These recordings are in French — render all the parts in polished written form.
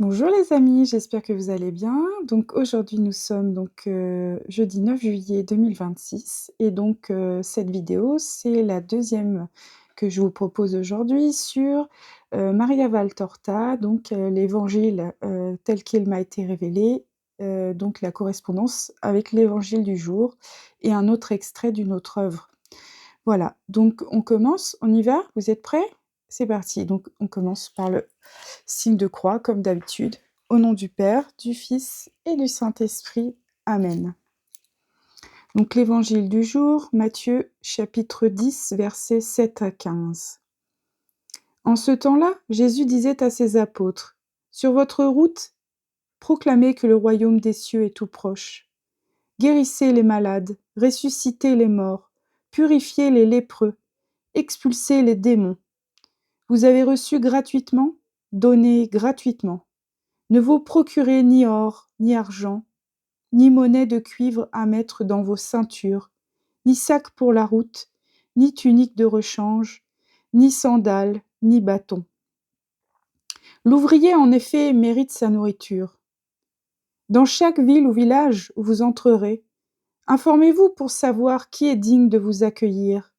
Bonjour les amis, j'espère que vous allez bien. Donc aujourd'hui nous sommes jeudi 9 juillet 2026 et cette vidéo, c'est la deuxième que je vous propose aujourd'hui sur, Maria Valtorta, l'évangile, tel qu'il m'a été révélé, donc la correspondance avec l'évangile du jour et un autre extrait d'une autre œuvre. Voilà, donc on commence, on y va? Vous êtes prêts? C'est parti, donc on commence par le signe de croix comme d'habitude. Au nom du Père, du Fils et du Saint-Esprit. Amen. Donc l'évangile du jour, Matthieu chapitre 10, versets 7 à 15. En ce temps-là, Jésus disait à ses apôtres, « Sur votre route, proclamez que le royaume des cieux est tout proche. Guérissez les malades, ressuscitez les morts, purifiez les lépreux, expulsez les démons. Vous avez reçu gratuitement, donnez gratuitement. Ne vous procurez ni or, ni argent, ni monnaie de cuivre à mettre dans vos ceintures, ni sac pour la route, ni tunique de rechange, ni sandales, ni bâton. L'ouvrier, en effet, mérite sa nourriture. Dans chaque ville ou village où vous entrerez, informez-vous pour savoir qui est digne de vous accueillir,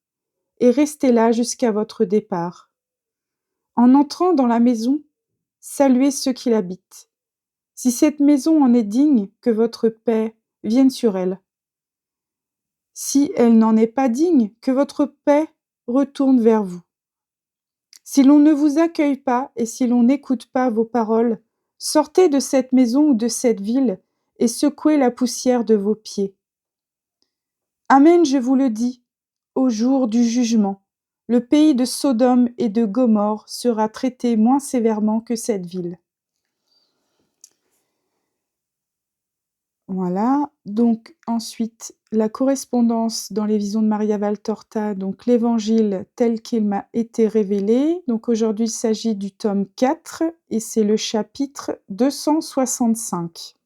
et restez là jusqu'à votre départ. En entrant dans la maison, saluez ceux qui l'habitent. Si cette maison en est digne, que votre paix vienne sur elle. Si elle n'en est pas digne, que votre paix retourne vers vous. Si l'on ne vous accueille pas et si l'on n'écoute pas vos paroles, sortez de cette maison ou de cette ville et secouez la poussière de vos pieds. Amen, je vous le dis, au jour du jugement, le pays de Sodome et de Gomorrhe sera traité moins sévèrement que cette ville. Voilà, donc ensuite, la correspondance dans les visions de Maria Valtorta, donc l'évangile tel qu'il m'a été révélé. Donc aujourd'hui, il s'agit du tome 4 et c'est le chapitre 265.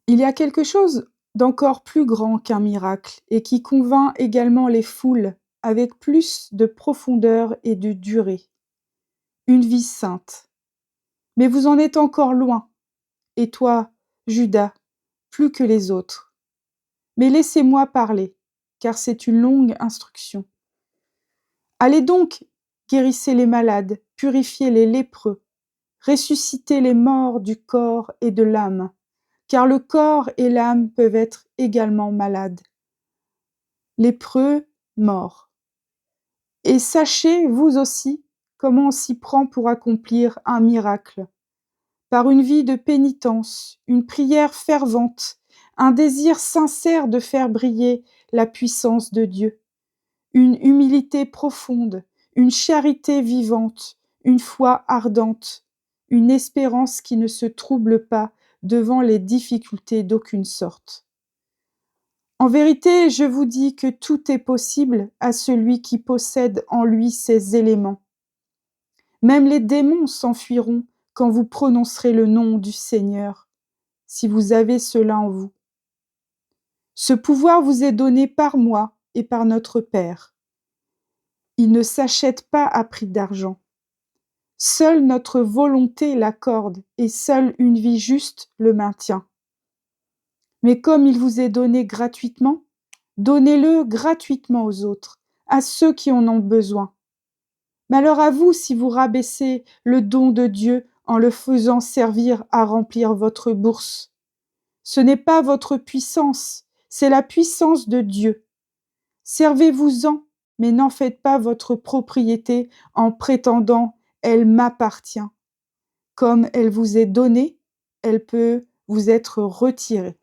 Il y a quelque chose d'encore plus grand qu'un miracle et qui convainc également les foules avec plus de profondeur et de durée. Une vie sainte. Mais vous en êtes encore loin. Et toi, Judas, plus que les autres. Mais laissez-moi parler, car c'est une longue instruction. Allez donc, guérissez les malades, purifiez les lépreux, ressuscitez les morts du corps et de l'âme, car le corps et l'âme peuvent être également malades. Lépreux, morts. Et sachez, vous aussi, comment on s'y prend pour accomplir un miracle. Par une vie de pénitence, une prière fervente, un désir sincère de faire briller la puissance de Dieu, une humilité profonde, une charité vivante, une foi ardente, une espérance qui ne se trouble pas devant les difficultés d'aucune sorte. En vérité, je vous dis que tout est possible à celui qui possède en lui ces éléments. Même les démons s'enfuiront quand vous prononcerez le nom du Seigneur, si vous avez cela en vous. Ce pouvoir vous est donné par moi et par notre Père. Il ne s'achète pas à prix d'argent. Seule notre volonté l'accorde et seule une vie juste le maintient. Mais comme il vous est donné gratuitement, donnez-le gratuitement aux autres, à ceux qui en ont besoin. Malheur à vous si vous rabaissez le don de Dieu en le faisant servir à remplir votre bourse. Ce n'est pas votre puissance, c'est la puissance de Dieu. Servez-vous-en, mais n'en faites pas votre propriété en prétendant « elle m'appartient ». Comme elle vous est donnée, elle peut vous être retirée.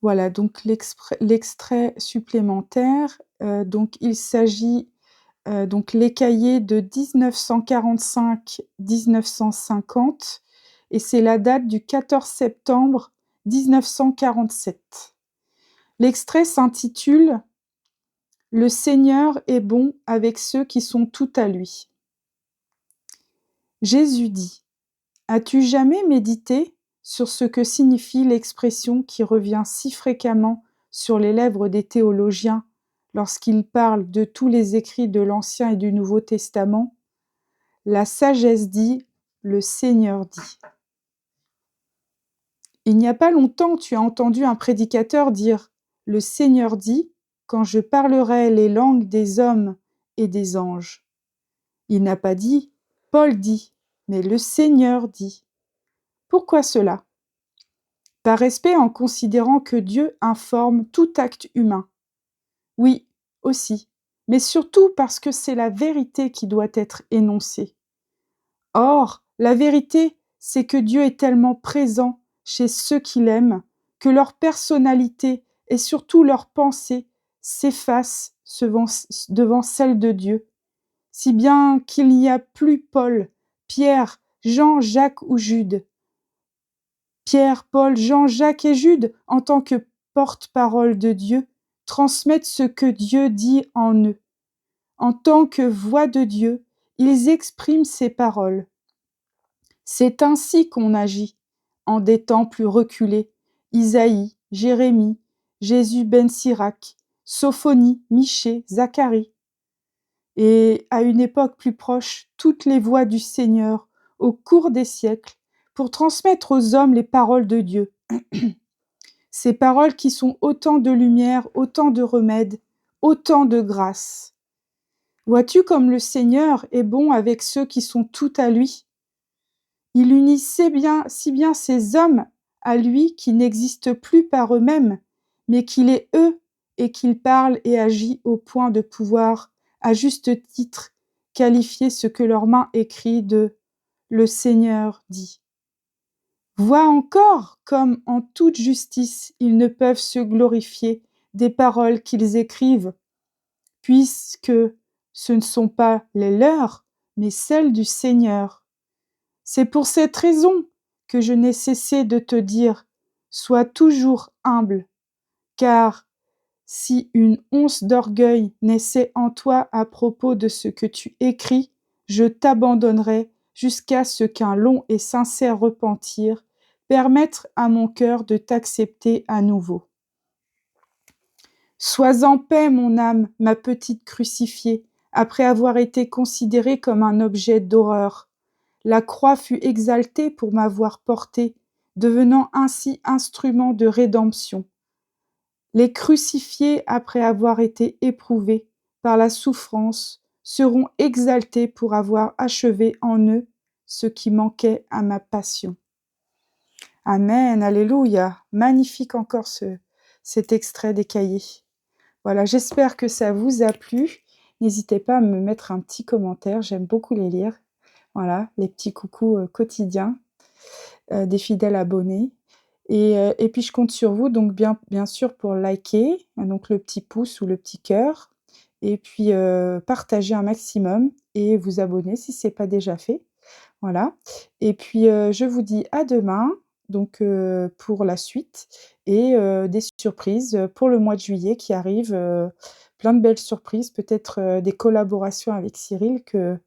Voilà, donc l'extrait supplémentaire. Il s'agit les cahiers de 1945-1950 et c'est la date du 14 septembre 1947. L'extrait s'intitule « Le Seigneur est bon avec ceux qui sont tout à lui ». Jésus dit « As-tu jamais médité sur ce que signifie l'expression qui revient si fréquemment sur les lèvres des théologiens lorsqu'ils parlent de tous les écrits de l'Ancien et du Nouveau Testament, La sagesse dit, le Seigneur dit. Il n'y a pas longtemps, tu as entendu un prédicateur dire « Le Seigneur dit, quand je parlerai les langues des hommes et des anges ». Il n'a pas dit « Paul dit », mais « Le Seigneur dit ». Pourquoi cela? Par respect en considérant que Dieu informe tout acte humain. Oui, aussi, mais surtout parce que c'est la vérité qui doit être énoncée. Or, la vérité, c'est que Dieu est tellement présent chez ceux qui l'aiment que leur personnalité et surtout leurs pensées s'effacent devant celle de Dieu, si bien qu'il n'y a plus Paul, Pierre, Jean, Jacques ou Jude. Pierre, Paul, Jean, Jacques et Jude, en tant que porte-parole de Dieu, transmettent ce que Dieu dit en eux. En tant que voix de Dieu, ils expriment ses paroles. C'est ainsi qu'on agit, en des temps plus reculés, Isaïe, Jérémie, Jésus ben Sirac, Sophonie, Michée, Zacharie. Et à une époque plus proche, toutes les voix du Seigneur, au cours des siècles, pour transmettre aux hommes les paroles de Dieu. Ces paroles qui sont autant de lumière, autant de remède, autant de grâce. Vois-tu comme le Seigneur est bon avec ceux qui sont tout à lui? Il unit si bien ces hommes à lui qui n'existent plus par eux-mêmes, mais qu'il est eux et qu'il parle et agit au point de pouvoir, à juste titre, qualifier ce que leur main écrit de « Le Seigneur dit ». Vois encore comme en toute justice ils ne peuvent se glorifier des paroles qu'ils écrivent, puisque ce ne sont pas les leurs, mais celles du Seigneur. C'est pour cette raison que je n'ai cessé de te dire, sois toujours humble, car si une once d'orgueil naissait en toi à propos de ce que tu écris, je t'abandonnerai jusqu'à ce qu'un long et sincère repentir permette à mon cœur de t'accepter à nouveau. Sois en paix, mon âme, ma petite crucifiée, après avoir été considérée comme un objet d'horreur. La croix fut exaltée pour m'avoir portée, devenant ainsi instrument de rédemption. Les crucifiés, après avoir été éprouvés par la souffrance, seront exaltés pour avoir achevé en eux ce qui manquait à ma passion. Amen, alléluia. Magnifique encore cet extrait des cahiers. Voilà, j'espère que ça vous a plu. N'hésitez pas à me mettre un petit commentaire, j'aime beaucoup les lire. Voilà, les petits coucous quotidiens des fidèles abonnés. Et puis je compte sur vous, donc bien sûr pour liker, donc le petit pouce ou le petit cœur, et puis partager un maximum et vous abonner si ce n'est pas déjà fait. Voilà. Et puis je vous dis à demain, donc pour la suite, et des surprises pour le mois de juillet qui arrive, plein de belles surprises, peut-être des collaborations avec Cyril que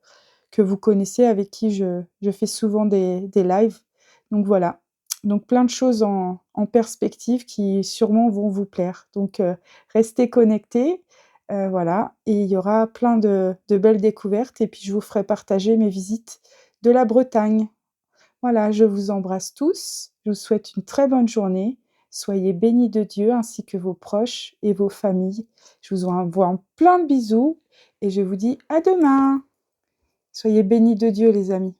vous connaissez, avec qui je fais souvent des lives. Donc voilà, donc plein de choses en perspective qui sûrement vont vous plaire. Donc restez connectés, voilà, et il y aura plein de belles découvertes et puis je vous ferai partager mes visites de la Bretagne. Voilà, je vous embrasse tous, je vous souhaite une très bonne journée. Soyez bénis de Dieu ainsi que vos proches et vos familles. Je vous envoie plein de bisous et je vous dis à demain. Soyez bénis de Dieu les amis.